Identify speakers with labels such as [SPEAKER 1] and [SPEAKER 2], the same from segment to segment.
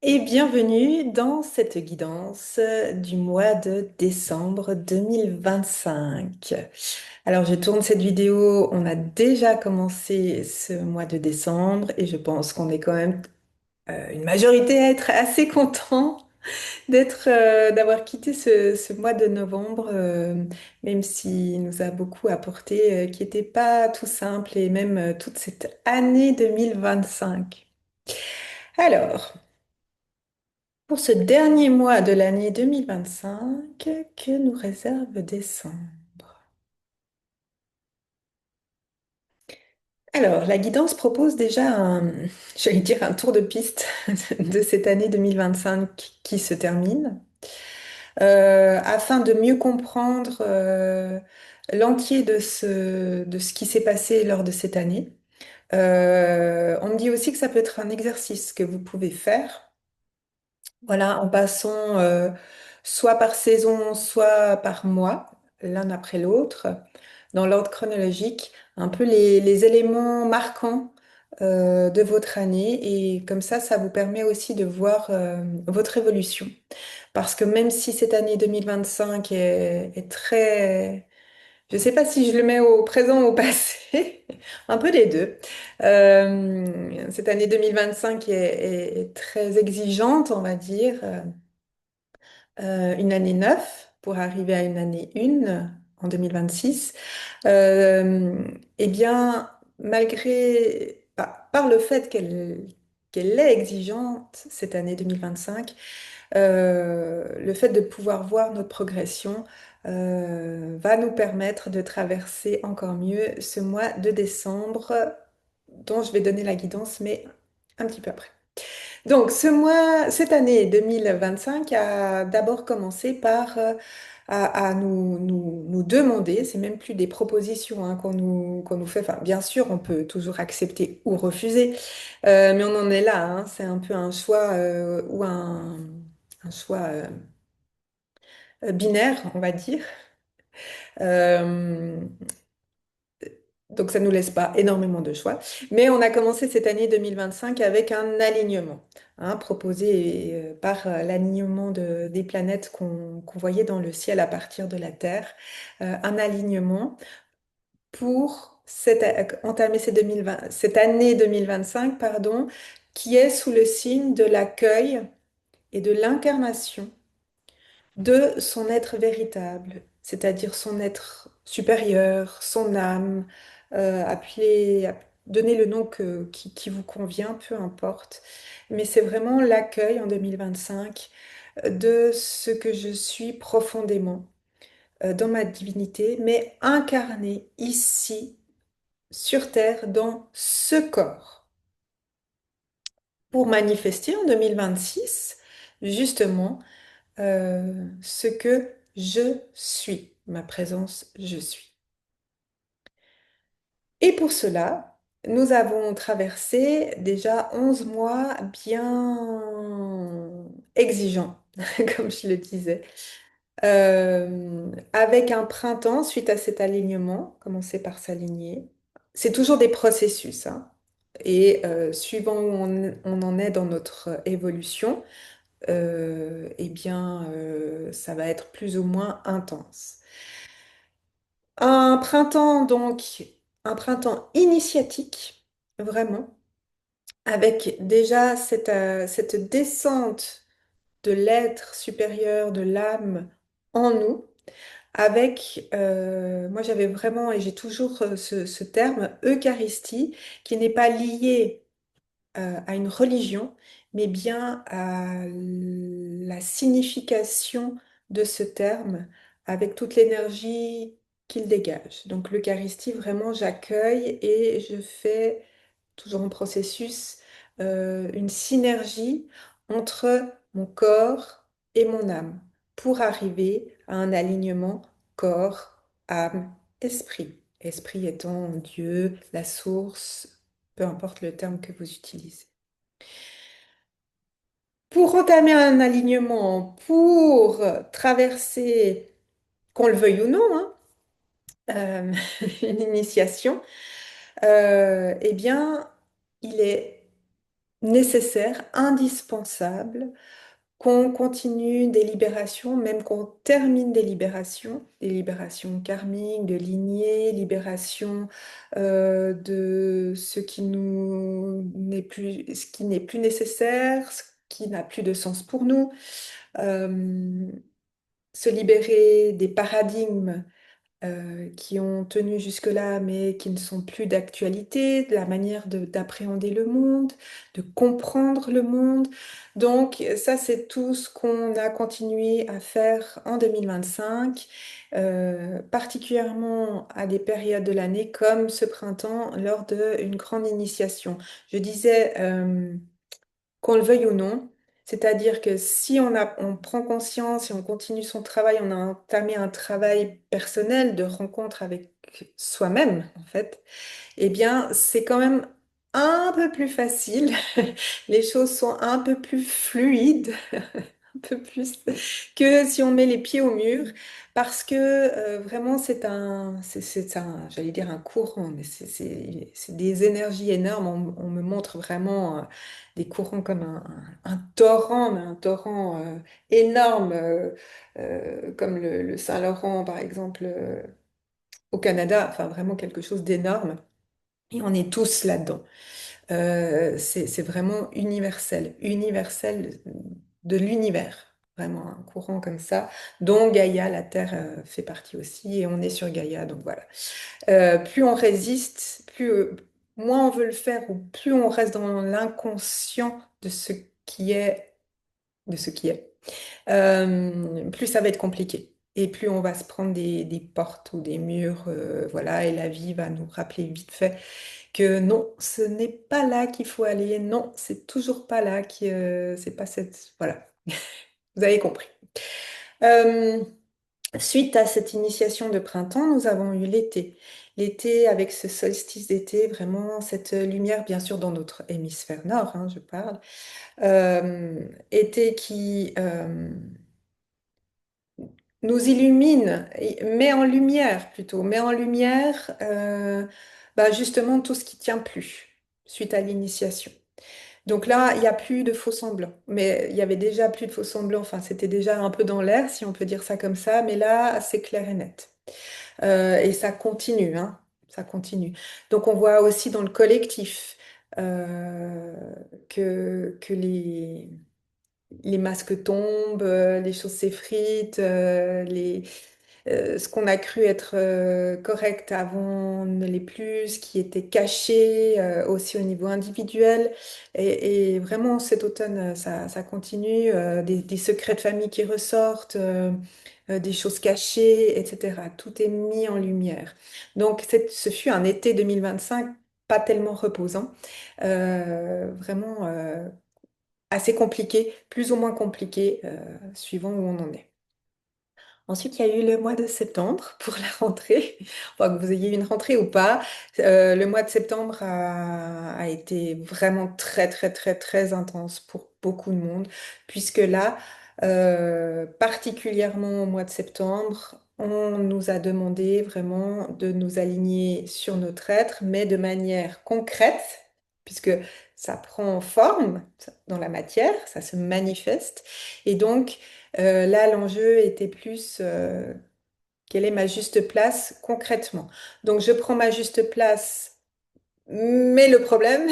[SPEAKER 1] Et bienvenue dans cette guidance du mois de décembre 2025. Alors, je tourne cette vidéo, on a déjà commencé ce mois de décembre et je pense qu'on est quand même une majorité à être assez content d'avoir quitté ce mois de novembre, même s'il nous a beaucoup apporté, qui n'était pas tout simple et même toute cette année 2025. Alors, pour ce dernier mois de l'année 2025, que nous réserve décembre? Alors, la guidance propose déjà j'allais dire un tour de piste de cette année 2025 qui se termine, afin de mieux comprendre l'entier de ce qui s'est passé lors de cette année. On me dit aussi que ça peut être un exercice que vous pouvez faire. Voilà, en passant soit par saison, soit par mois, l'un après l'autre, dans l'ordre chronologique, un peu les éléments marquants de votre année. Et comme ça vous permet aussi de voir votre évolution. Parce que même si cette année 2025 est très... Je ne sais pas si je le mets au présent ou au passé, un peu des deux. Cette année 2025 est très exigeante, on va dire. Une année 9 pour arriver à une année 1 en 2026, eh bien, par le fait qu'elle est exigeante cette année 2025, le fait de pouvoir voir notre progression va nous permettre de traverser encore mieux ce mois de décembre dont je vais donner la guidance, mais un petit peu après. Donc, cette année 2025 a d'abord commencé par à nous demander, c'est même plus des propositions hein, qu'on nous fait, enfin, bien sûr, on peut toujours accepter ou refuser, mais on en est là, hein, c'est un peu un choix ou un choix binaire, on va dire. Euh, Donc ça ne nous laisse pas énormément de choix. Mais on a commencé cette année 2025 avec un alignement hein, proposé par l'alignement des planètes qu'on voyait dans le ciel à partir de la Terre. Un alignement pour entamer cette année 2025, pardon, qui est sous le signe de l'accueil et de l'incarnation de son être véritable, c'est-à-dire son être supérieur, son âme, donnez le nom qui vous convient, peu importe. Mais c'est vraiment l'accueil en 2025 de ce que je suis profondément dans ma divinité, mais incarné ici, sur Terre, dans ce corps, pour manifester en 2026, justement ce que je suis, ma présence je suis. Et pour cela, nous avons traversé déjà 11 mois bien exigeants, comme je le disais, avec un printemps suite à cet alignement, commencer par s'aligner. C'est toujours des processus, hein. Et suivant où on en est dans notre évolution, eh bien, ça va être plus ou moins intense. Un printemps, donc, un printemps initiatique, vraiment, avec déjà cette descente de l'être supérieur, de l'âme en nous, avec, moi j'avais vraiment, et j'ai toujours ce terme, Eucharistie, qui n'est pas lié à une religion, mais bien à la signification de ce terme avec toute l'énergie qu'il dégage. Donc l'Eucharistie, vraiment, j'accueille et je fais, toujours en processus, une synergie entre mon corps et mon âme pour arriver à un alignement corps, âme, esprit. Esprit étant Dieu, la source, peu importe le terme que vous utilisez. Pour entamer un alignement, pour traverser, qu'on le veuille ou non, hein, euh, une initiation, eh bien, il est nécessaire, indispensable, qu'on continue des libérations, même qu'on termine des libérations karmiques, de lignées, libération de ce qui nous n'est plus, ce qui n'est plus nécessaire, ce qui n'a plus de sens pour nous, euh, se libérer des paradigmes qui ont tenu jusque-là, mais qui ne sont plus d'actualité, de la manière d'appréhender le monde, de comprendre le monde. Donc, ça, c'est tout ce qu'on a continué à faire en 2025, particulièrement à des périodes de l'année comme ce printemps lors d'une grande initiation. Je disais, qu'on le veuille ou non. C'est-à-dire que si on prend conscience et on continue son travail, on a entamé un travail personnel de rencontre avec soi-même, en fait, eh bien, c'est quand même un peu plus facile. Les choses sont un peu plus fluides, un peu plus que si on met les pieds au mur, parce que vraiment c'est un, j'allais dire un courant, mais c'est des énergies énormes. On me montre vraiment des courants comme un torrent, mais un torrent énorme, comme le Saint-Laurent par exemple au Canada, enfin vraiment quelque chose d'énorme. Et on est tous là-dedans. C'est vraiment universel, universel de l'univers, vraiment un courant comme ça, dont Gaïa, la Terre, fait partie aussi, et on est sur Gaïa, donc voilà. Plus on résiste, moins on veut le faire, ou plus on reste dans l'inconscient de ce qui est, plus ça va être compliqué. Et plus on va se prendre des portes ou des murs, voilà, et la vie va nous rappeler vite fait que non, ce n'est pas là qu'il faut aller, non, c'est toujours pas là c'est pas cette, voilà, vous avez compris. Euh, Suite à cette initiation de printemps, nous avons eu l'été. L'été avec ce solstice d'été, vraiment cette lumière, bien sûr, dans notre hémisphère nord, hein, je parle. Été qui nous illumine, met en lumière plutôt, met en lumière bah, justement tout ce qui tient plus suite à l'initiation. Donc là, il n'y a plus de faux semblants. Mais il y avait déjà plus de faux semblants. Enfin, c'était déjà un peu dans l'air, si on peut dire ça comme ça. Mais là, c'est clair et net. Et ça continue, hein. Ça continue. Donc on voit aussi dans le collectif euh, que les masques tombent, les choses s'effritent, ce qu'on a cru être correct avant ne l'est plus, ce qui était caché aussi au niveau individuel. Et vraiment, cet automne, ça continue, des secrets de famille qui ressortent, des choses cachées, etc. Tout est mis en lumière. Donc, ce fut un été 2025 pas tellement reposant, vraiment assez compliqué, plus ou moins compliqué, suivant où on en est. Ensuite, il y a eu le mois de septembre pour la rentrée. Enfin, que vous ayez eu une rentrée ou pas, le mois de septembre a été vraiment très, très, très, très intense pour beaucoup de monde, puisque là, particulièrement au mois de septembre, on nous a demandé vraiment de nous aligner sur notre être, mais de manière concrète, puisque ça prend forme dans la matière, ça se manifeste. Et donc, là, l'enjeu était plus quelle est ma juste place concrètement. Donc, je prends ma juste place, mais le problème,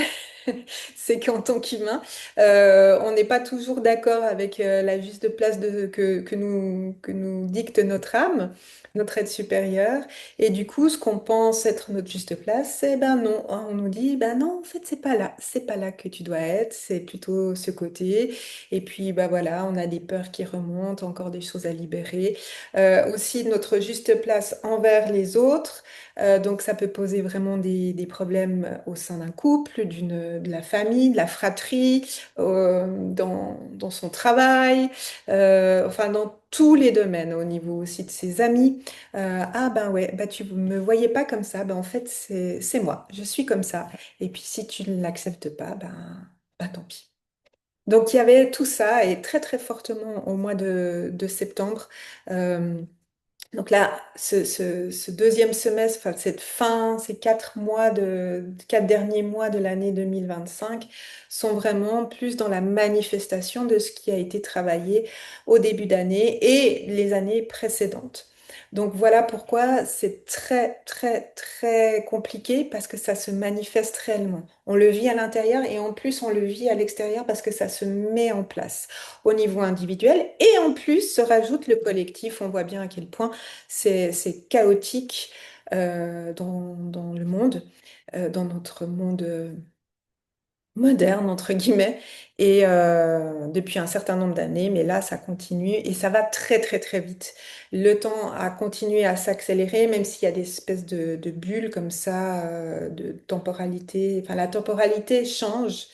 [SPEAKER 1] c'est qu'en tant qu'humain, on n'est pas toujours d'accord avec la juste place que nous dicte notre âme, notre être supérieur. Et du coup, ce qu'on pense être notre juste place, c'est ben non. On nous dit, ben non, en fait, c'est pas là que tu dois être, c'est plutôt ce côté. Et puis, bah voilà, on a des peurs qui remontent, encore des choses à libérer. Aussi, notre juste place envers les autres. Donc ça peut poser vraiment des problèmes au sein d'un couple, de la famille, de la fratrie, dans son travail, enfin dans tous les domaines, au niveau aussi de ses amis. Ah ben ouais, bah tu me voyais pas comme ça, ben en fait c'est moi, je suis comme ça. Et puis si tu ne l'acceptes pas, ben tant pis. Donc il y avait tout ça et très très fortement au mois de septembre. Donc là, ce deuxième semestre, enfin, cette fin, ces 4 mois quatre derniers mois de l'année 2025 sont vraiment plus dans la manifestation de ce qui a été travaillé au début d'année et les années précédentes. Donc voilà pourquoi c'est très, très, très compliqué parce que ça se manifeste réellement. On le vit à l'intérieur et en plus on le vit à l'extérieur parce que ça se met en place au niveau individuel et en plus se rajoute le collectif. On voit bien à quel point c'est chaotique dans le monde, dans notre monde moderne, entre guillemets, et depuis un certain nombre d'années, mais là, ça continue et ça va très, très, très vite. Le temps a continué à s'accélérer, même s'il y a des espèces de bulles comme ça, de temporalité. Enfin, la temporalité change.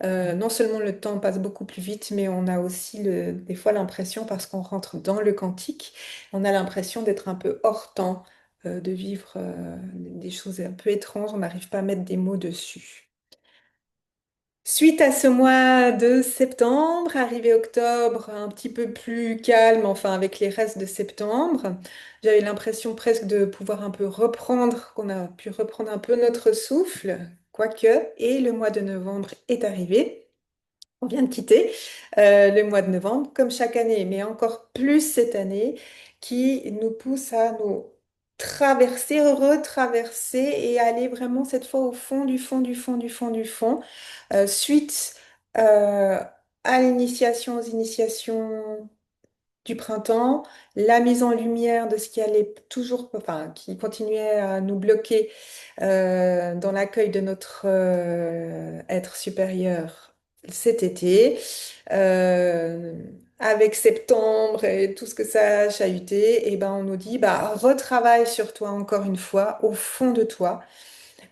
[SPEAKER 1] Non seulement le temps passe beaucoup plus vite, mais on a aussi des fois l'impression, parce qu'on rentre dans le quantique, on a l'impression d'être un peu hors temps, de vivre des choses un peu étranges, on n'arrive pas à mettre des mots dessus. Suite à ce mois de septembre, arrivé octobre, un petit peu plus calme, enfin avec les restes de septembre, j'avais l'impression presque de pouvoir un peu reprendre, qu'on a pu reprendre un peu notre souffle, quoique, et le mois de novembre est arrivé. On vient de quitter le mois de novembre, comme chaque année, mais encore plus cette année, qui nous pousse à nous traverser, retraverser et aller vraiment cette fois au fond du fond du fond du fond du fond, suite euh, à l'initiation, aux initiations du printemps, la mise en lumière de ce qui allait toujours, enfin, qui continuait à nous bloquer dans l'accueil de notre être supérieur cet été, euh, avec septembre et tout ce que ça a chahuté, et ben on nous dit bah retravaille sur toi encore une fois, au fond de toi.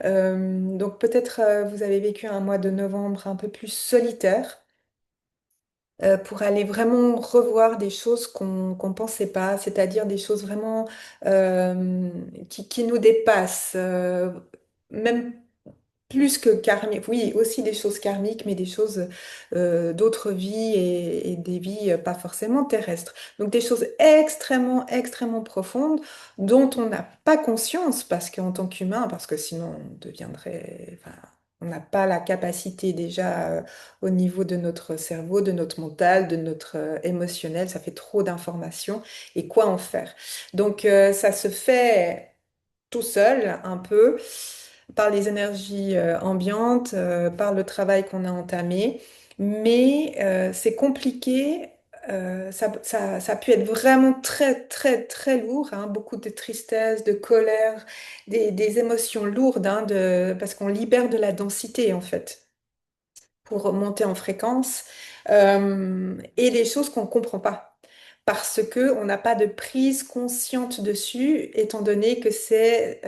[SPEAKER 1] Donc peut-être vous avez vécu un mois de novembre un peu plus solitaire pour aller vraiment revoir des choses qu'on pensait pas, c'est-à-dire des choses vraiment qui nous dépassent, même plus que karmique, oui, aussi des choses karmiques, mais des choses d'autres vies et des vies pas forcément terrestres. Donc des choses extrêmement, extrêmement profondes dont on n'a pas conscience parce qu'en tant qu'humain, parce que sinon on deviendrait, enfin, on n'a pas la capacité déjà au niveau de notre cerveau, de notre mental, de notre émotionnel, ça fait trop d'informations et quoi en faire. Donc ça se fait tout seul, un peu, par les énergies ambiantes, par le travail qu'on a entamé. Mais c'est compliqué. Ça a pu être vraiment très, très, très lourd, hein. Beaucoup de tristesse, de colère, des émotions lourdes, hein, parce qu'on libère de la densité, en fait pour monter en fréquence, et des choses qu'on ne comprend pas. Parce que on n'a pas de prise consciente dessus, étant donné que c'est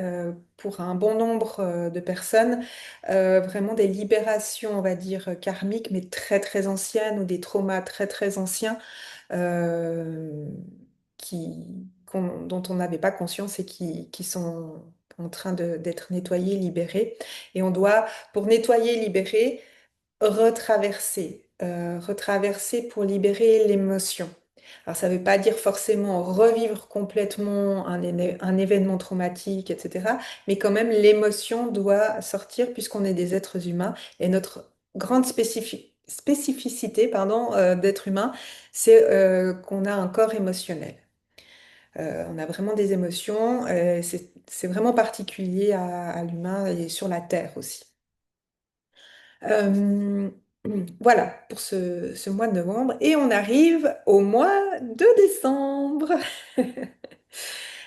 [SPEAKER 1] pour un bon nombre de personnes vraiment des libérations, on va dire, karmiques, mais très très anciennes, ou des traumas très très anciens euh, dont on n'avait pas conscience et qui sont en train d'être nettoyés, libérés. Et on doit, pour nettoyer, libérer, retraverser pour libérer l'émotion. Alors, ça ne veut pas dire forcément revivre complètement un événement traumatique, etc. Mais quand même, l'émotion doit sortir puisqu'on est des êtres humains. Et notre grande spécificité, pardon, d'être humain, c'est qu'on a un corps émotionnel. On a vraiment des émotions. C'est vraiment particulier à l'humain et sur la Terre aussi. Euh, voilà pour ce mois de novembre. Et on arrive au mois de décembre.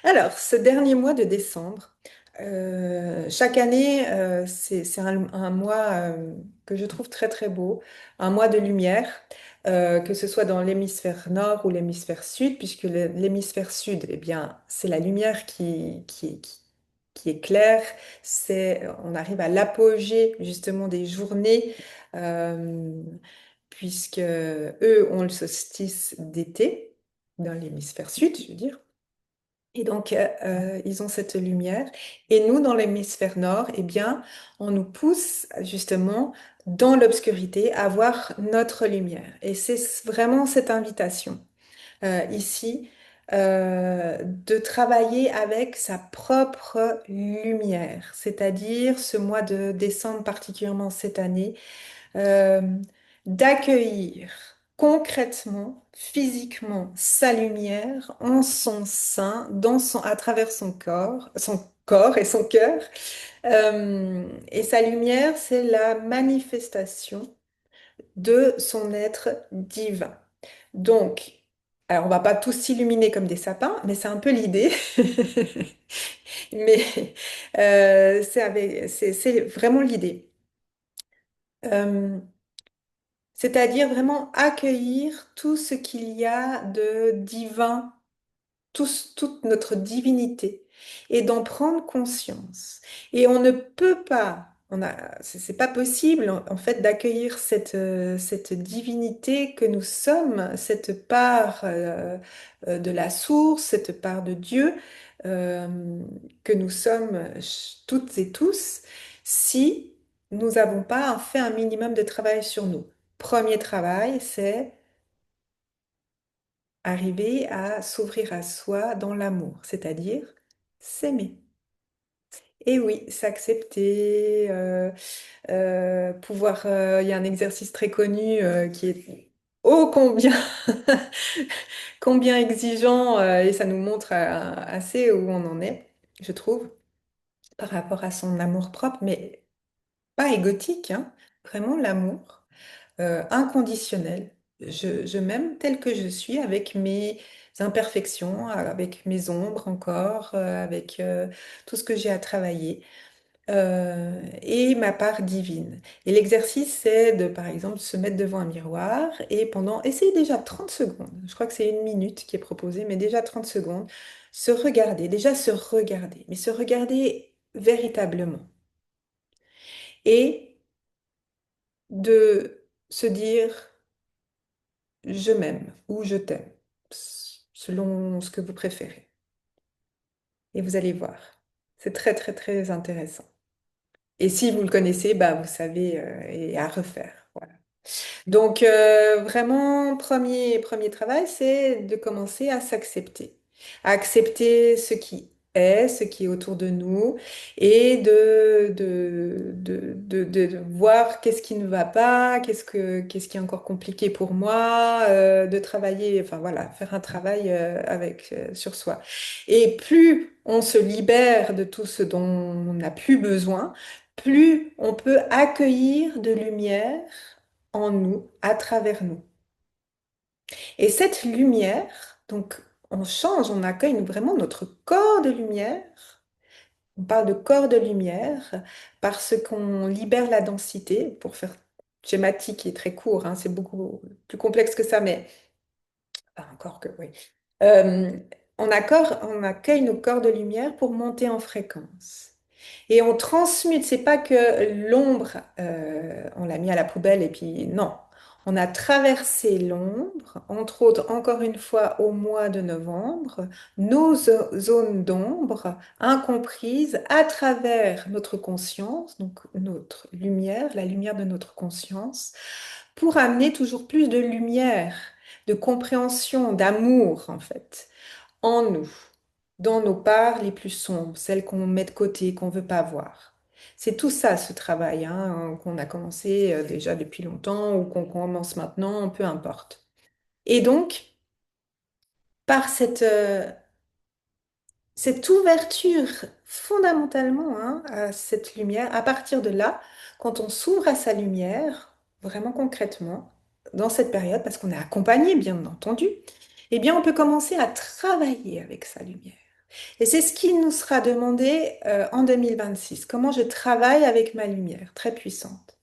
[SPEAKER 1] Alors, ce dernier mois de décembre, chaque année, c'est un mois que je trouve très très beau, un mois de lumière, que ce soit dans l'hémisphère nord ou l'hémisphère sud, puisque l'hémisphère sud, eh bien, c'est la lumière qui éclaire, on arrive à l'apogée justement des journées, euh, puisque eux ont le solstice d'été dans l'hémisphère sud, je veux dire. Et donc, ils ont cette lumière. Et nous, dans l'hémisphère nord, eh bien, on nous pousse justement dans l'obscurité à voir notre lumière. Et c'est vraiment cette invitation ici. de travailler avec sa propre lumière, c'est-à-dire ce mois de décembre particulièrement cette année, euh, d'accueillir concrètement, physiquement sa lumière en son sein, à travers son corps et son cœur. Et sa lumière, c'est la manifestation de son être divin. Donc, alors on va pas tous s'illuminer comme des sapins, mais c'est un peu l'idée. Mais c'est vraiment l'idée. Euh, C'est-à-dire vraiment accueillir tout ce qu'il y a de divin, toute notre divinité, et d'en prendre conscience. Et on ne peut pas, c'est pas possible en fait d'accueillir cette divinité que nous sommes, cette part de la source, cette part de Dieu euh, que nous sommes toutes et tous, si nous n'avons pas fait un minimum de travail sur nous. Premier travail, c'est arriver à s'ouvrir à soi dans l'amour, c'est-à-dire s'aimer. Et oui, s'accepter, pouvoir. Il y a un exercice très connu qui est ô combien, combien exigeant et ça nous montre assez où on en est, je trouve, par rapport à son amour-propre, mais pas égotique, hein, vraiment l'amour. Inconditionnel. Je m'aime tel que je suis, avec mes imperfections, avec mes ombres encore, avec tout ce que j'ai à travailler, et ma part divine. Et l'exercice, c'est de, par exemple, se mettre devant un miroir et essayez déjà 30 secondes, je crois que c'est 1 minute qui est proposée, mais déjà 30 secondes, se regarder, déjà se regarder, mais se regarder véritablement. Et de se dire je m'aime ou je t'aime, selon ce que vous préférez. Et vous allez voir. C'est très, très, très intéressant. Et si vous le connaissez, bah, vous savez, et à refaire. Voilà. Donc, vraiment, premier travail, c'est de commencer à s'accepter. À accepter ce qui est, ce qui est autour de nous, et de voir qu'est-ce qui ne va pas, qu'est-ce qui est encore compliqué pour moi, de travailler, enfin voilà, faire un travail sur soi. Et plus on se libère de tout ce dont on n'a plus besoin, plus on peut accueillir de lumière en nous, à travers nous. Et cette lumière, donc on change, on accueille vraiment notre corps de lumière. On parle de corps de lumière parce qu'on libère la densité, pour faire schématique et très court, hein, c'est beaucoup plus complexe que ça, mais pas encore que oui. Euh, on accueille nos corps de lumière pour monter en fréquence. Et on transmute, c'est pas que l'ombre, on l'a mis à la poubelle et puis non. On a traversé l'ombre, entre autres, encore une fois, au mois de novembre, nos zones d'ombre incomprises à travers notre conscience, donc notre lumière, la lumière de notre conscience, pour amener toujours plus de lumière, de compréhension, d'amour, en fait, en nous, dans nos parts les plus sombres, celles qu'on met de côté, qu'on ne veut pas voir. C'est tout ça, ce travail, hein, qu'on a commencé déjà depuis longtemps ou qu'on commence maintenant, peu importe. Et donc, par cette ouverture fondamentalement hein, à cette lumière, à partir de là, quand on s'ouvre à sa lumière, vraiment concrètement, dans cette période, parce qu'on est accompagné, bien entendu, eh bien, on peut commencer à travailler avec sa lumière. Et c'est ce qui nous sera demandé en 2026. Comment je travaille avec ma lumière, très puissante.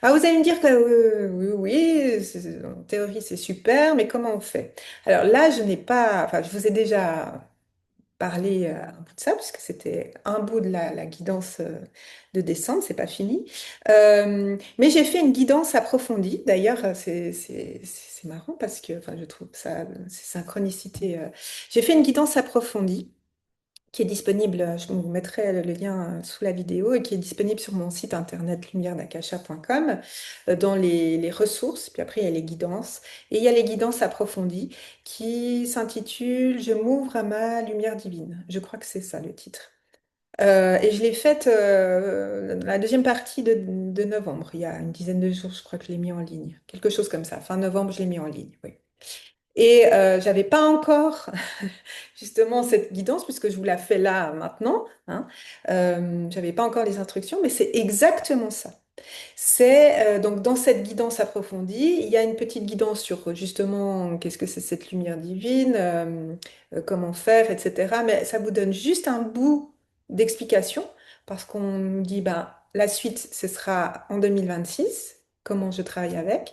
[SPEAKER 1] Alors, vous allez me dire que oui, oui, en théorie, c'est super, mais comment on fait? Alors là, je n'ai pas, enfin, je vous ai déjà parler un bout de ça, puisque c'était un bout de la guidance de décembre, c'est pas fini. Mais j'ai fait une guidance approfondie. D'ailleurs, c'est marrant parce que enfin, je trouve ça, c'est synchronicité. J'ai fait une guidance approfondie qui est disponible, je vous mettrai le lien sous la vidéo, et qui est disponible sur mon site internet lumièredakasha.com dans les ressources. Puis après, il y a les guidances. Et il y a les guidances approfondies qui s'intitulent Je m'ouvre à ma lumière divine. Je crois que c'est ça le titre. Et je l'ai faite la deuxième partie de novembre. Il y a une dizaine de jours, je crois que je l'ai mis en ligne. Quelque chose comme ça. Fin novembre, je l'ai mis en ligne. Oui. Et j'avais pas encore justement cette guidance, puisque je vous la fais là maintenant, hein. J'avais pas encore les instructions, mais c'est exactement ça. C'est donc dans cette guidance approfondie, il y a une petite guidance sur justement qu'est-ce que c'est cette lumière divine, comment faire, etc. Mais ça vous donne juste un bout d'explication, parce qu'on nous dit ben, la suite, ce sera en 2026, comment je travaille avec.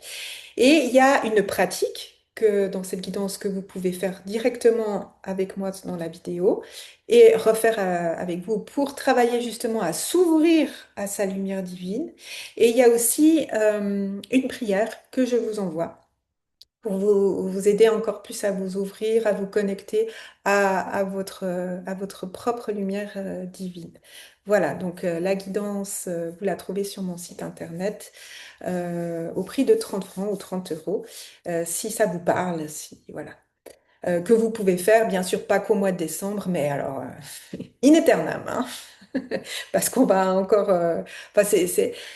[SPEAKER 1] Et il y a une pratique que dans cette guidance que vous pouvez faire directement avec moi dans la vidéo et refaire avec vous pour travailler justement à s'ouvrir à sa lumière divine. Et il y a aussi une prière que je vous envoie pour vous aider encore plus à vous ouvrir, à vous connecter à votre propre lumière divine. Voilà, donc la guidance, vous la trouvez sur mon site internet au prix de 30 francs ou 30 euros, si ça vous parle, si, voilà. Que vous pouvez faire, bien sûr, pas qu'au mois de décembre, mais alors, in aeternam, hein. Parce qu'on va encore. Enfin,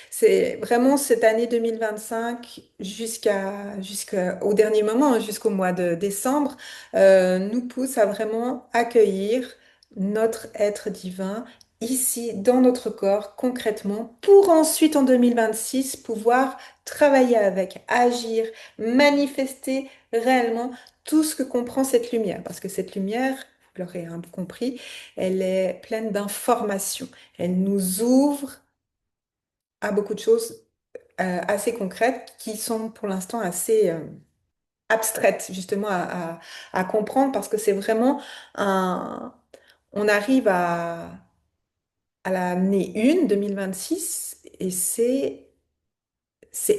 [SPEAKER 1] c'est vraiment cette année 2025 jusqu'au dernier moment, hein, jusqu'au mois de décembre, nous pousse à vraiment accueillir notre être divin ici, dans notre corps, concrètement, pour ensuite, en 2026 pouvoir travailler avec, agir, manifester réellement tout ce que comprend cette lumière. Parce que cette lumière, vous l'aurez un peu compris, elle est pleine d'informations. Elle nous ouvre à beaucoup de choses assez concrètes qui sont pour l'instant assez abstraites, justement à comprendre, parce que c'est vraiment un... On arrive à l'année 1, 2026, et c'est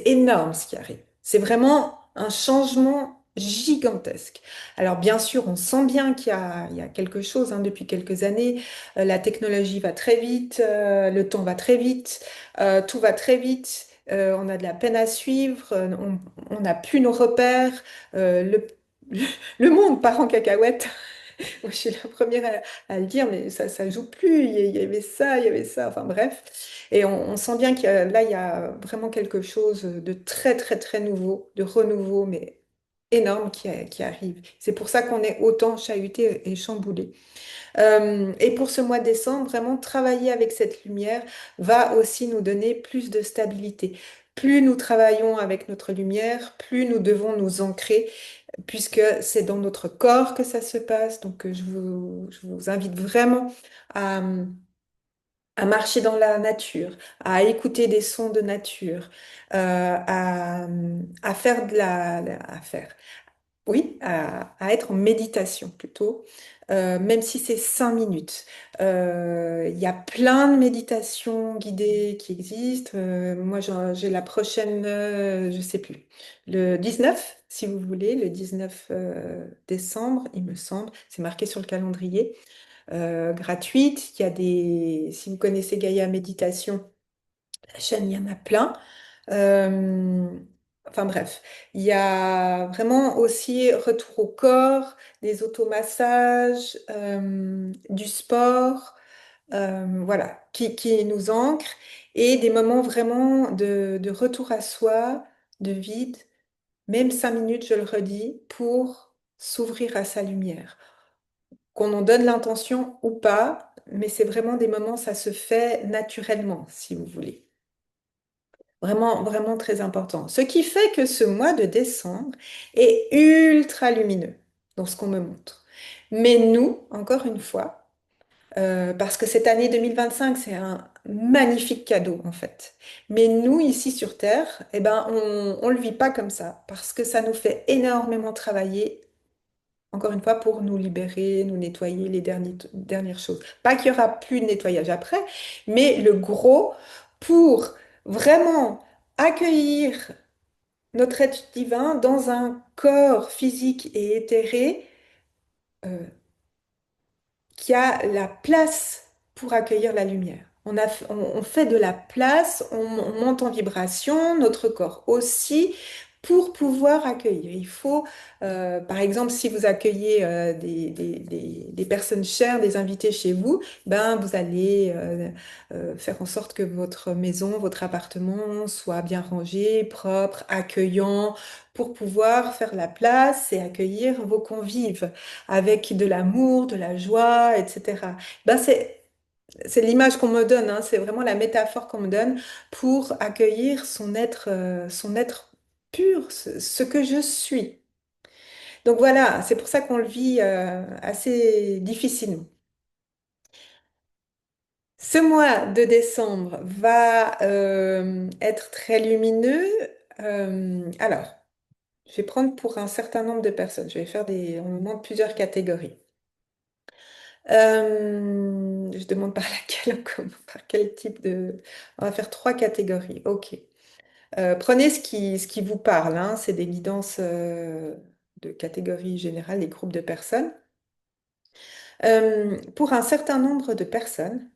[SPEAKER 1] énorme ce qui arrive. C'est vraiment un changement gigantesque. Alors bien sûr, on sent bien il y a quelque chose hein, depuis quelques années. La technologie va très vite, le temps va très vite, tout va très vite. On a de la peine à suivre, on n'a plus nos repères. Le, le monde part en cacahuète. Moi, je suis la première à le dire, mais ça joue plus. Il y avait ça, il y avait ça. Enfin bref. Et on sent bien là, il y a vraiment quelque chose de très, très, très nouveau, de renouveau, mais énorme qui arrive. C'est pour ça qu'on est autant chahuté et chamboulé. Et pour ce mois de décembre, vraiment travailler avec cette lumière va aussi nous donner plus de stabilité. Plus nous travaillons avec notre lumière, plus nous devons nous ancrer puisque c'est dans notre corps que ça se passe. Donc, je vous invite vraiment à, à marcher dans la nature, à écouter des sons de nature, à faire à faire, oui, à être en méditation plutôt, même si c'est 5 minutes. Il y a plein de méditations guidées qui existent. Moi, j'ai la prochaine, je sais plus, le 19, si vous voulez, le 19 décembre, il me semble. C'est marqué sur le calendrier. Gratuite. Il y a si vous connaissez Gaïa Méditation, la chaîne, il y en a plein. Euh, enfin bref, il y a vraiment aussi retour au corps, des automassages, du sport, voilà, qui nous ancrent et des moments vraiment de retour à soi, de vide, même 5 minutes, je le redis, pour s'ouvrir à sa lumière. Qu'on en donne l'intention ou pas, mais c'est vraiment des moments, ça se fait naturellement, si vous voulez. Vraiment, vraiment très important. Ce qui fait que ce mois de décembre est ultra lumineux dans ce qu'on me montre. Mais nous, encore une fois, parce que cette année 2025, c'est un magnifique cadeau en fait. Mais nous, ici sur Terre, eh ben, on ne le vit pas comme ça, parce que ça nous fait énormément travailler, encore une fois, pour nous libérer, nous nettoyer les dernières choses. Pas qu'il y aura plus de nettoyage après, mais le gros, pour vraiment accueillir notre être divin dans un corps physique et éthéré euh, qui a la place pour accueillir la lumière. On fait de la place, on monte en vibration, notre corps aussi, pour pouvoir accueillir. Il faut, par exemple, si vous accueillez des personnes chères, des invités chez vous, ben, vous allez faire en sorte que votre maison, votre appartement soit bien rangé, propre, accueillant, pour pouvoir faire la place et accueillir vos convives avec de l'amour, de la joie, etc. Ben c'est l'image qu'on me donne, hein, c'est vraiment la métaphore qu'on me donne pour accueillir son être pur, ce que je suis. Donc voilà, c'est pour ça qu'on le vit assez difficilement. Ce mois de décembre va être très lumineux. Alors, je vais prendre pour un certain nombre de personnes. Je vais faire on me demande plusieurs catégories. Je demande par laquelle, par quel type de... On va faire trois catégories. OK. Prenez ce qui vous parle, hein. C'est des guidances de catégorie générale, des groupes de personnes. Pour un certain nombre de personnes,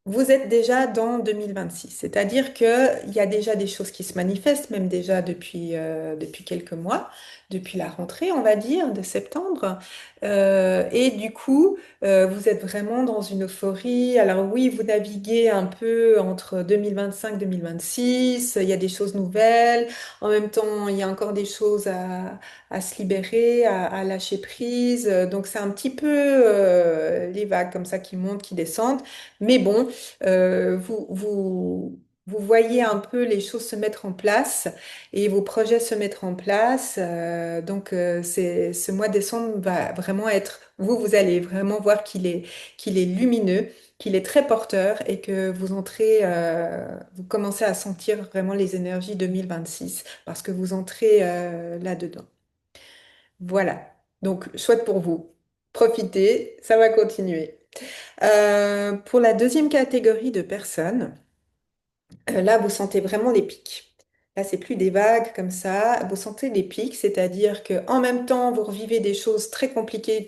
[SPEAKER 1] vous êtes déjà dans 2026, c'est-à-dire qu'il y a déjà des choses qui se manifestent, même déjà depuis quelques mois, depuis la rentrée, on va dire, de septembre. Et du coup, vous êtes vraiment dans une euphorie. Alors oui, vous naviguez un peu entre 2025 et 2026, il y a des choses nouvelles. En même temps, il y a encore des choses à se libérer, à lâcher prise. Donc c'est un petit peu les vagues comme ça qui montent, qui descendent. Mais bon, vous voyez un peu les choses se mettre en place et vos projets se mettre en place. Donc, ce mois de décembre va vraiment être, vous allez vraiment voir qu'il est lumineux, qu'il est très porteur et que vous entrez, vous commencez à sentir vraiment les énergies 2026 parce que vous entrez là-dedans. Voilà. Donc, chouette pour vous. Profitez, ça va continuer. Pour la deuxième catégorie de personnes, là, vous sentez vraiment les pics. Là, c'est plus des vagues comme ça. Vous sentez des pics, c'est-à-dire que en même temps, vous revivez des choses très compliquées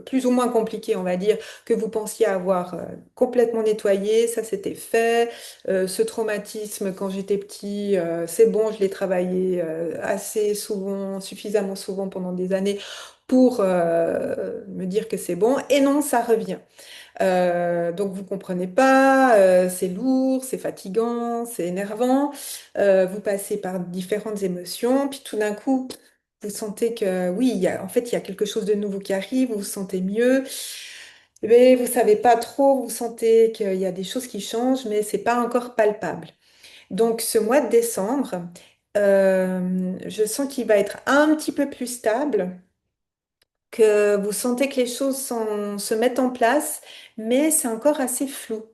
[SPEAKER 1] plus ou moins compliquées, on va dire, que vous pensiez avoir complètement nettoyées. Ça, c'était fait. Ce traumatisme, quand j'étais petit, c'est bon, je l'ai travaillé assez souvent, suffisamment souvent pendant des années pour me dire que c'est bon. Et non, ça revient. Donc vous comprenez pas, c'est lourd, c'est fatigant, c'est énervant. Vous passez par différentes émotions, puis tout d'un coup, vous sentez que oui, en fait, il y a quelque chose de nouveau qui arrive, vous vous sentez mieux, mais vous savez pas trop, vous sentez qu'il y a des choses qui changent, mais c'est pas encore palpable. Donc ce mois de décembre, je sens qu'il va être un petit peu plus stable, que vous sentez que les choses se mettent en place, mais c'est encore assez flou.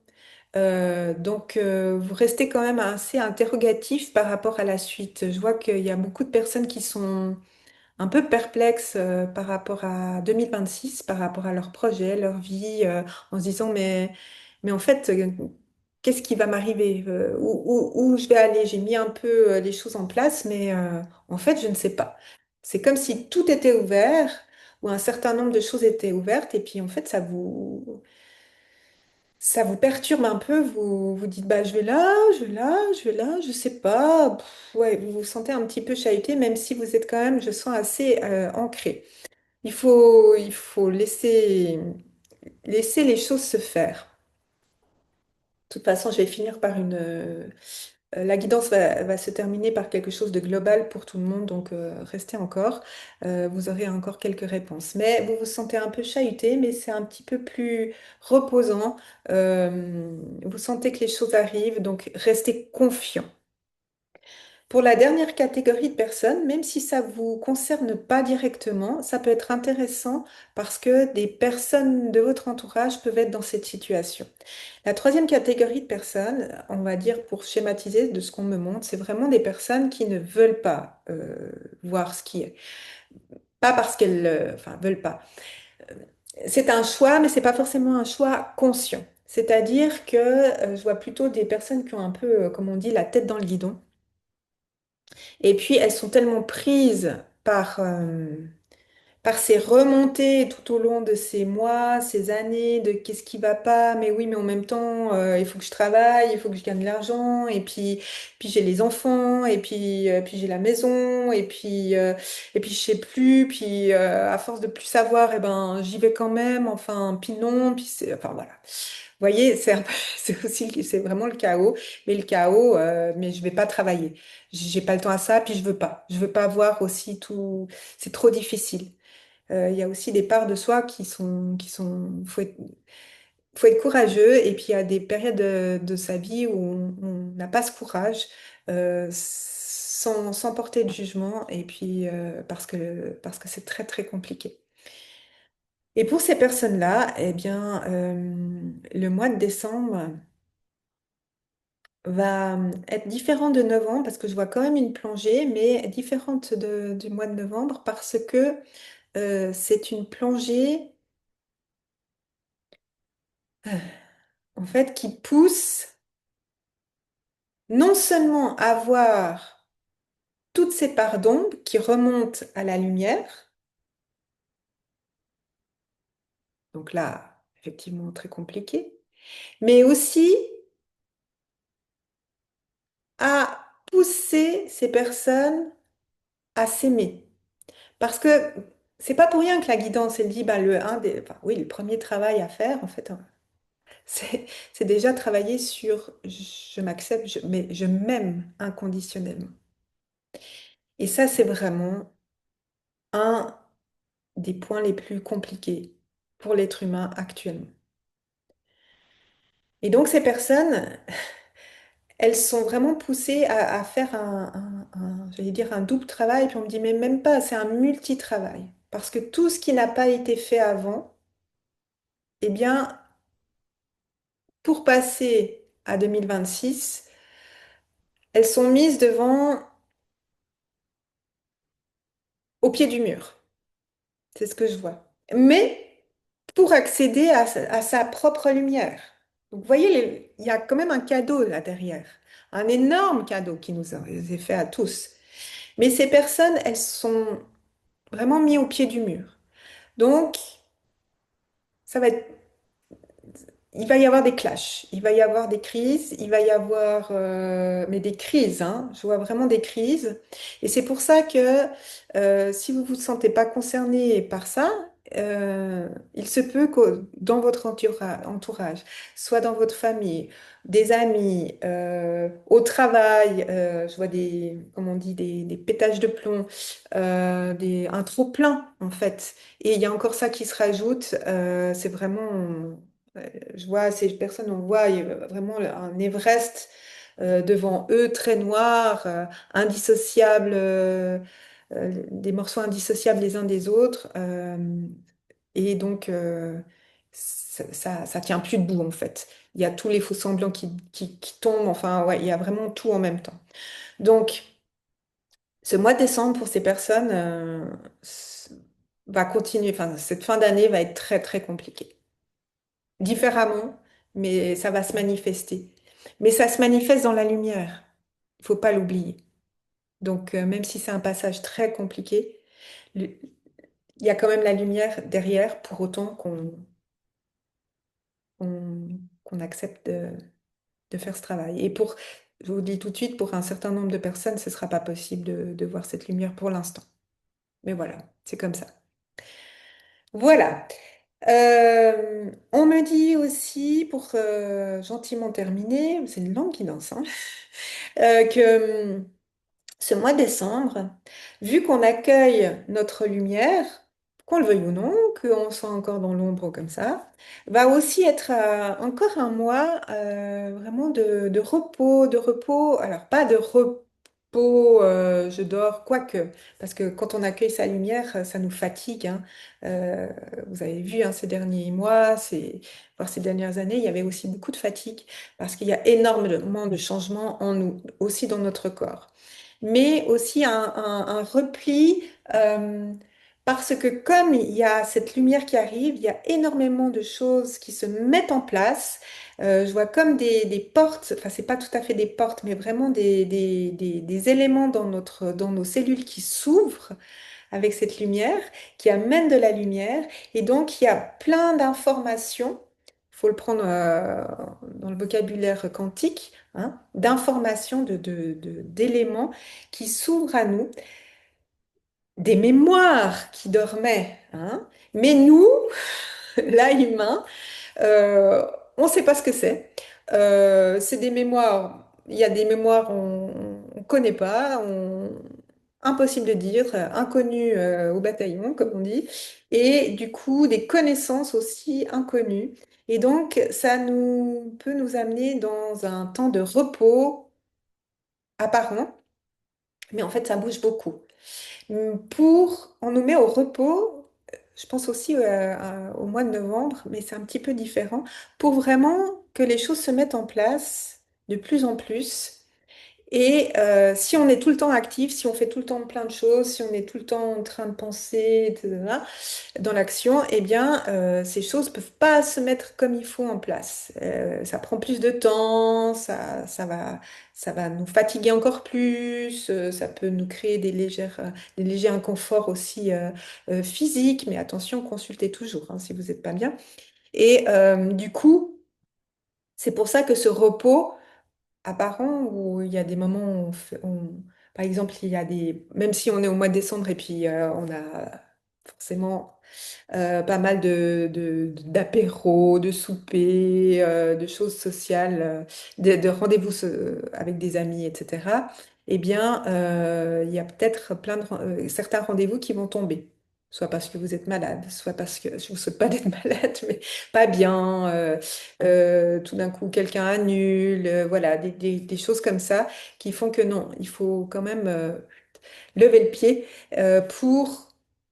[SPEAKER 1] Donc, vous restez quand même assez interrogatif par rapport à la suite. Je vois qu'il y a beaucoup de personnes qui sont un peu perplexes par rapport à 2026, par rapport à leur projet, leur vie, en se disant, mais en fait, qu'est-ce qui va m'arriver? Où je vais aller? J'ai mis un peu les choses en place, mais en fait, je ne sais pas. C'est comme si tout était ouvert, ou un certain nombre de choses étaient ouvertes, et puis en fait, ça vous perturbe un peu, vous vous dites bah je vais là, je vais là, je vais là, je sais pas. Ouais, vous vous sentez un petit peu chahuté, même si vous êtes quand même, je sens, assez ancré. Il faut laisser les choses se faire. De toute façon, je vais finir par la guidance va se terminer par quelque chose de global pour tout le monde, donc restez encore. Vous aurez encore quelques réponses. Mais vous vous sentez un peu chahuté, mais c'est un petit peu plus reposant. Vous sentez que les choses arrivent, donc restez confiant. Pour la dernière catégorie de personnes, même si ça ne vous concerne pas directement, ça peut être intéressant parce que des personnes de votre entourage peuvent être dans cette situation. La troisième catégorie de personnes, on va dire pour schématiser de ce qu'on me montre, c'est vraiment des personnes qui ne veulent pas voir ce qui est. Pas parce qu'elles, enfin, veulent pas. C'est un choix, mais c'est pas forcément un choix conscient. C'est-à-dire que je vois plutôt des personnes qui ont un peu, comme on dit, la tête dans le guidon. Et puis elles sont tellement prises par ces remontées tout au long de ces mois, ces années, de qu'est-ce qui va pas, mais oui, mais en même temps, il faut que je travaille, il faut que je gagne de l'argent, puis j'ai les enfants, puis j'ai la maison, et puis je sais plus, puis à force de plus savoir, eh ben, j'y vais quand même, enfin, puis non, puis c'est, enfin voilà. Vous voyez, c'est aussi, c'est vraiment le chaos, mais le chaos, mais je vais pas travailler. J'ai pas le temps à ça, puis je veux pas avoir aussi tout, c'est trop difficile. Il y a aussi des parts de soi faut être courageux. Et puis il y a des périodes de sa vie où on n'a pas ce courage, sans porter de jugement. Et puis parce que c'est très très compliqué. Et pour ces personnes-là, eh bien, le mois de décembre va être différent de novembre parce que je vois quand même une plongée, mais différente du mois de novembre parce que c'est une plongée en fait qui pousse non seulement à voir toutes ces parts d'ombre qui remontent à la lumière, donc là, effectivement très compliqué, mais aussi à pousser ces personnes à s'aimer. Parce que c'est pas pour rien que la guidance, elle dit, bah, oui, le premier travail à faire, en fait, hein, c'est déjà travailler sur je m'accepte, mais je m'aime inconditionnellement. Et ça, c'est vraiment un des points les plus compliqués pour l'être humain actuellement. Et donc, ces personnes, elles sont vraiment poussées à faire j'allais dire un double travail, puis on me dit, mais même pas, c'est un multi-travail. Parce que tout ce qui n'a pas été fait avant, eh bien, pour passer à 2026, elles sont mises au pied du mur. C'est ce que je vois. Mais pour accéder à sa propre lumière. Donc, vous voyez, il y a quand même un cadeau là derrière. Un énorme cadeau qui nous est fait à tous. Mais ces personnes, elles sont vraiment mises au pied du mur. Donc, ça va être il va y avoir des clashs, il va y avoir des crises, il va y avoir mais des crises, hein, je vois vraiment des crises. Et c'est pour ça que si vous ne vous sentez pas concerné par ça, il se peut que dans votre entourage, soit dans votre famille, des amis, au travail, je vois comme on dit, des pétages de plomb, un trop-plein en fait. Et il y a encore ça qui se rajoute, c'est vraiment... Je vois ces personnes, on voit vraiment un Everest devant eux, très noir, indissociable, des morceaux indissociables les uns des autres. Et donc, ça tient plus debout en fait. Il y a tous les faux semblants qui tombent. Enfin, ouais, il y a vraiment tout en même temps. Donc, ce mois de décembre pour ces personnes va continuer. Enfin, cette fin d'année va être très, très compliquée. Différemment, mais ça va se manifester. Mais ça se manifeste dans la lumière. Il faut pas l'oublier. Donc, même si c'est un passage très compliqué, le- il y a quand même la lumière derrière, pour autant qu'on accepte de faire ce travail. Je vous le dis tout de suite, pour un certain nombre de personnes, ce ne sera pas possible de voir cette lumière pour l'instant. Mais voilà, c'est comme ça. Voilà. On me dit aussi, pour gentiment terminer, c'est une longue guidance, hein, que ce mois de décembre, vu qu'on accueille notre lumière, qu'on le veuille ou non, qu'on soit encore dans l'ombre comme ça, va aussi être encore un mois vraiment de repos. Alors pas de repos, je dors, quoique, parce que quand on accueille sa lumière, ça nous fatigue, hein. Euh, Vous avez vu hein, ces derniers mois, voire ces dernières années, il y avait aussi beaucoup de fatigue parce qu'il y a énormément de changements en nous, aussi dans notre corps, mais aussi un repli, parce que comme il y a cette lumière qui arrive, il y a énormément de choses qui se mettent en place. Je vois comme des portes, enfin c'est pas tout à fait des portes, mais vraiment des éléments dans dans nos cellules qui s'ouvrent, avec cette lumière, qui amène de la lumière. Et donc, il y a plein d'informations, il faut le prendre dans le vocabulaire quantique, hein, d'informations, d'éléments qui s'ouvrent à nous, des mémoires qui dormaient, hein. Mais nous, l'âme humain, euh, on ne sait pas ce que c'est. C'est des mémoires. Il y a des mémoires on ne connaît pas, impossible de dire, inconnu au bataillon, comme on dit, et du coup des connaissances aussi inconnues. Et donc ça peut nous amener dans un temps de repos apparent, mais en fait ça bouge beaucoup. On nous met au repos, je pense aussi au mois de novembre, mais c'est un petit peu différent, pour vraiment que les choses se mettent en place de plus en plus. Et si on est tout le temps actif, si on fait tout le temps plein de choses, si on est tout le temps en train de penser, etc., dans l'action, eh bien, ces choses peuvent pas se mettre comme il faut en place. Ça prend plus de temps, ça va nous fatiguer encore plus, ça peut nous créer des légers inconforts aussi physiques, mais attention, consultez toujours hein, si vous n'êtes pas bien. Et du coup, c'est pour ça que ce repos apparent où il y a des moments où par exemple, il y a même si on est au mois de décembre et puis on a forcément pas mal d'apéros, de soupers, de choses sociales, de rendez-vous avec des amis, etc. Eh bien, il y a peut-être certains rendez-vous qui vont tomber. Soit parce que vous êtes malade, soit parce que je vous souhaite pas d'être malade, mais pas bien. Tout d'un coup, quelqu'un annule. Voilà, des choses comme ça qui font que non, il faut quand même lever le pied pour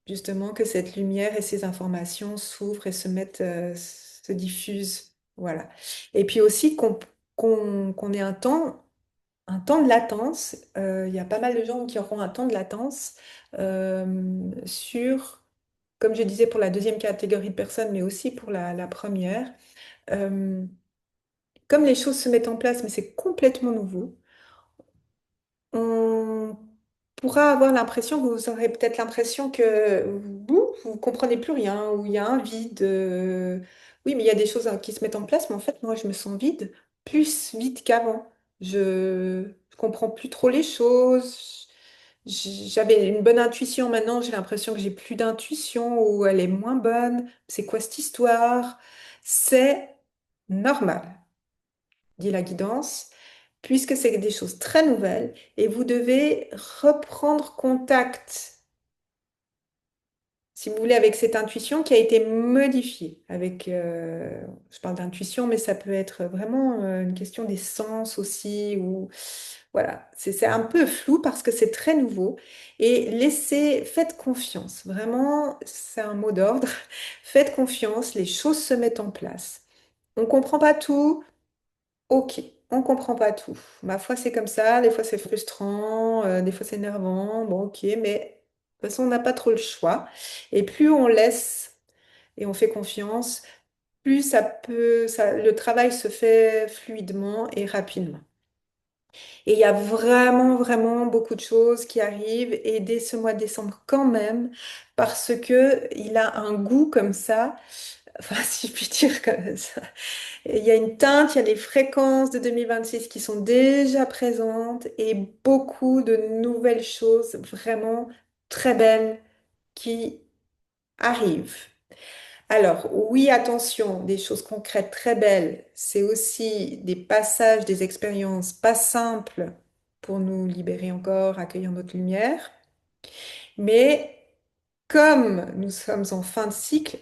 [SPEAKER 1] justement que cette lumière et ces informations s'ouvrent et se diffusent. Voilà. Et puis aussi qu'on ait un temps de latence. Il y a pas mal de gens qui auront un temps de latence sur, comme je disais, pour la deuxième catégorie de personnes, mais aussi pour la première. Euh, Comme les choses se mettent en place, mais c'est complètement nouveau, on pourra avoir l'impression, vous aurez peut-être l'impression que vous comprenez plus rien, ou il y a un vide. Oui, mais il y a des choses hein, qui se mettent en place, mais en fait, moi, je me sens vide, plus vide qu'avant. Je comprends plus trop les choses. J'avais une bonne intuition, maintenant, j'ai l'impression que j'ai plus d'intuition, ou elle est moins bonne. C'est quoi cette histoire? C'est normal, dit la guidance, puisque c'est des choses très nouvelles et vous devez reprendre contact, si vous voulez, avec cette intuition qui a été modifiée. Je parle d'intuition, mais ça peut être vraiment une question des sens aussi, ou voilà, c'est un peu flou parce que c'est très nouveau. Et faites confiance, vraiment, c'est un mot d'ordre. Faites confiance, les choses se mettent en place. On ne comprend pas tout. Ok, on comprend pas tout. Ma foi, c'est comme ça. Des fois, c'est frustrant, des fois, c'est énervant. Bon, ok, mais de toute façon, on n'a pas trop le choix. Et plus on laisse et on fait confiance, plus le travail se fait fluidement et rapidement. Et il y a vraiment, vraiment beaucoup de choses qui arrivent. Et dès ce mois de décembre, quand même, parce que il a un goût comme ça. Enfin, si je puis dire comme ça. Il y a une teinte, il y a les fréquences de 2026 qui sont déjà présentes et beaucoup de nouvelles choses vraiment très belles qui arrivent. Alors, oui, attention, des choses concrètes très belles, c'est aussi des passages, des expériences pas simples pour nous libérer encore, accueillir notre lumière. Mais comme nous sommes en fin de cycle,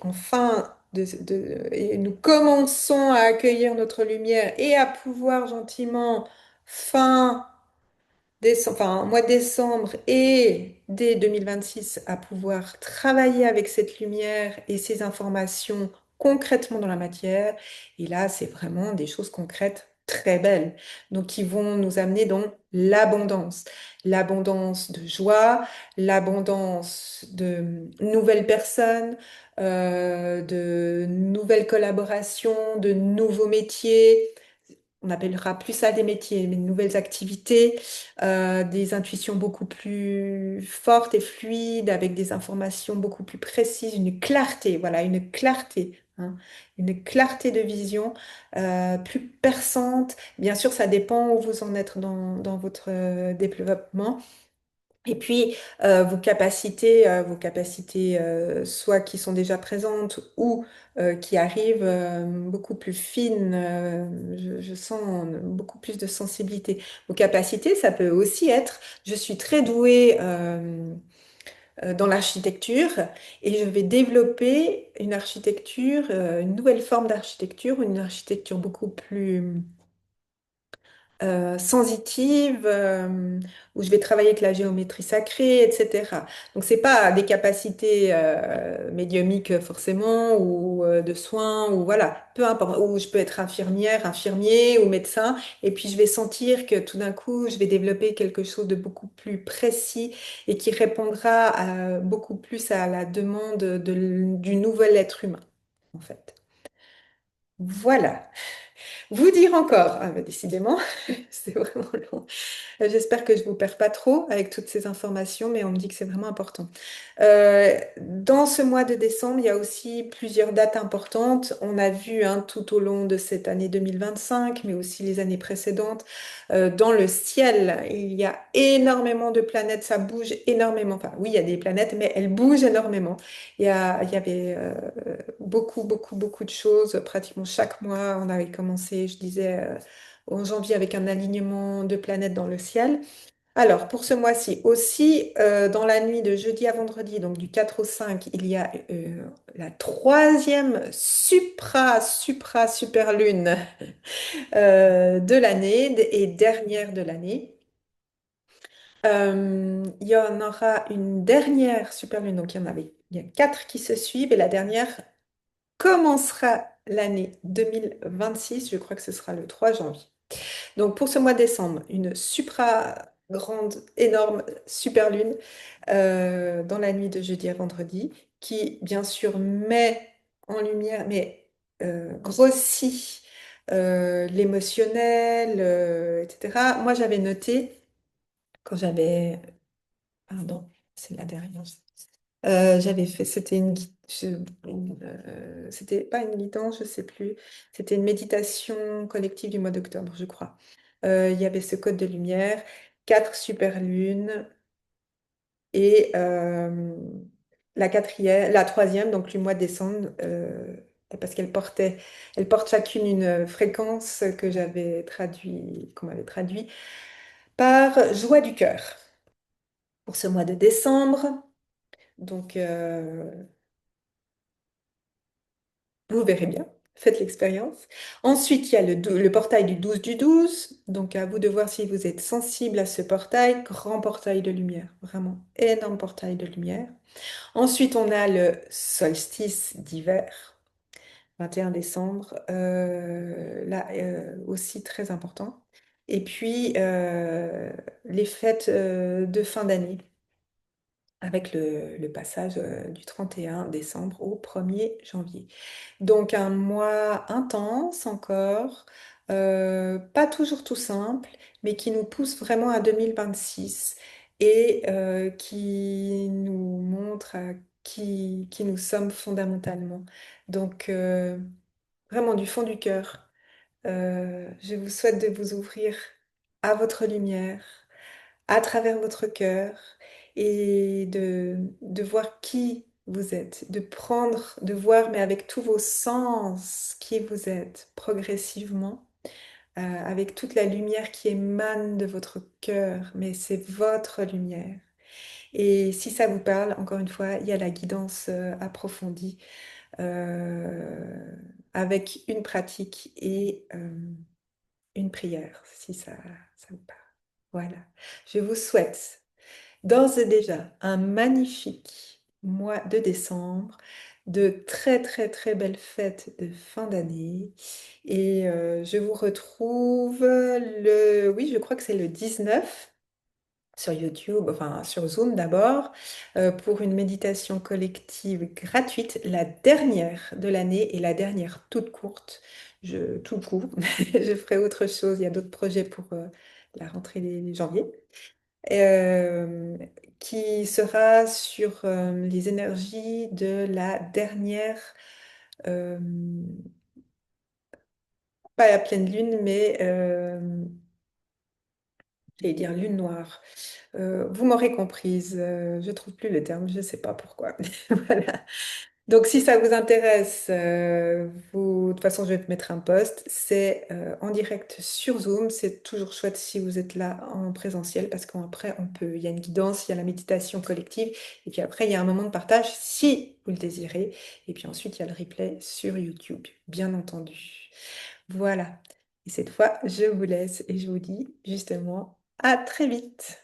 [SPEAKER 1] et nous commençons à accueillir notre lumière et à pouvoir gentiment, fin mois de décembre et dès 2026, à pouvoir travailler avec cette lumière et ces informations concrètement dans la matière. Et là, c'est vraiment des choses concrètes très belles, donc qui vont nous amener dans l'abondance. L'abondance de joie, l'abondance de nouvelles personnes, de nouvelles collaborations, de nouveaux métiers. on appellera plus ça des métiers, mais de nouvelles activités, des intuitions beaucoup plus fortes et fluides, avec des informations beaucoup plus précises, une clarté, voilà, une clarté, hein, une clarté de vision plus perçante. Bien sûr, ça dépend où vous en êtes dans votre développement. Et puis, vos capacités soit qui sont déjà présentes ou qui arrivent beaucoup plus fines, je sens beaucoup plus de sensibilité. Vos capacités, ça peut aussi être, je suis très douée dans l'architecture et je vais développer une architecture, une nouvelle forme d'architecture, une architecture beaucoup plus sensitive, où je vais travailler avec la géométrie sacrée, etc. Donc, c'est pas des capacités médiumniques forcément, ou de soins, ou voilà, peu importe, ou je peux être infirmière, infirmier ou médecin, et puis je vais sentir que tout d'un coup, je vais développer quelque chose de beaucoup plus précis et qui répondra beaucoup plus à la demande du nouvel être humain, en fait. Voilà. Vous dire encore, ah, bah, décidément, c'est vraiment long. J'espère que je vous perds pas trop avec toutes ces informations, mais on me dit que c'est vraiment important. Dans ce mois de décembre, il y a aussi plusieurs dates importantes. On a vu hein, tout au long de cette année 2025, mais aussi les années précédentes, dans le ciel, il y a énormément de planètes, ça bouge énormément. Enfin, oui, il y a des planètes, mais elles bougent énormément. Il y avait beaucoup de choses. Pratiquement chaque mois, on avait commencé, je disais, en janvier avec un alignement de planètes dans le ciel. Alors, pour ce mois-ci aussi, dans la nuit de jeudi à vendredi, donc du 4 au 5, il y a la troisième super lune de l'année et dernière de l'année. Il y en aura une dernière super lune, donc il y a quatre qui se suivent et la dernière commencera l'année 2026, je crois que ce sera le 3 janvier. Donc pour ce mois de décembre, une supra grande, énorme super lune dans la nuit de jeudi à vendredi, qui bien sûr met en lumière, mais grossit l'émotionnel, etc. Moi j'avais noté quand j'avais, pardon, c'est la dernière. J'avais fait, c'était c'était pas une guidance, je sais plus. C'était une méditation collective du mois d'octobre, je crois. Il y avait ce code de lumière, quatre super lunes et la troisième, donc le mois de décembre, parce elles portent chacune une fréquence que qu'on m'avait traduit par joie du cœur pour ce mois de décembre. Donc, vous verrez bien, faites l'expérience. Ensuite, il y a le portail du 12 du 12. Donc, à vous de voir si vous êtes sensible à ce portail. Grand portail de lumière, vraiment énorme portail de lumière. Ensuite, on a le solstice d'hiver, 21 décembre, là aussi très important. Et puis, les fêtes de fin d'année avec le passage du 31 décembre au 1er janvier. Donc un mois intense encore, pas toujours tout simple, mais qui nous pousse vraiment à 2026 et qui nous montre qui nous sommes fondamentalement. Donc vraiment du fond du cœur, je vous souhaite de vous ouvrir à votre lumière à travers votre cœur et de voir qui vous êtes, de prendre, de voir, mais avec tous vos sens, qui vous êtes progressivement, avec toute la lumière qui émane de votre cœur, mais c'est votre lumière. Et si ça vous parle, encore une fois, il y a la guidance approfondie avec une pratique et une prière, si ça vous parle. Voilà. Je vous souhaite d'ores et déjà un magnifique mois de décembre, de très belles fêtes de fin d'année. Et je vous retrouve oui, je crois que c'est le 19 sur YouTube, enfin sur Zoom d'abord, pour une méditation collective gratuite, la dernière de l'année et la dernière toute courte. tout court. Je ferai autre chose. Il y a d'autres projets pour la rentrée de janvier. euh, qui sera sur les énergies de la dernière, euh, pas la pleine lune, mais j'allais dire lune noire. Vous m'aurez comprise, je trouve plus le terme, je ne sais pas pourquoi. Voilà. Donc, si ça vous intéresse, de toute façon, je vais te mettre un post. C'est en direct sur Zoom. C'est toujours chouette si vous êtes là en présentiel parce qu'après, il y a une guidance, il y a la méditation collective. Et puis après, il y a un moment de partage si vous le désirez. Et puis ensuite, il y a le replay sur YouTube, bien entendu. Voilà. Et cette fois, je vous laisse et je vous dis justement à très vite.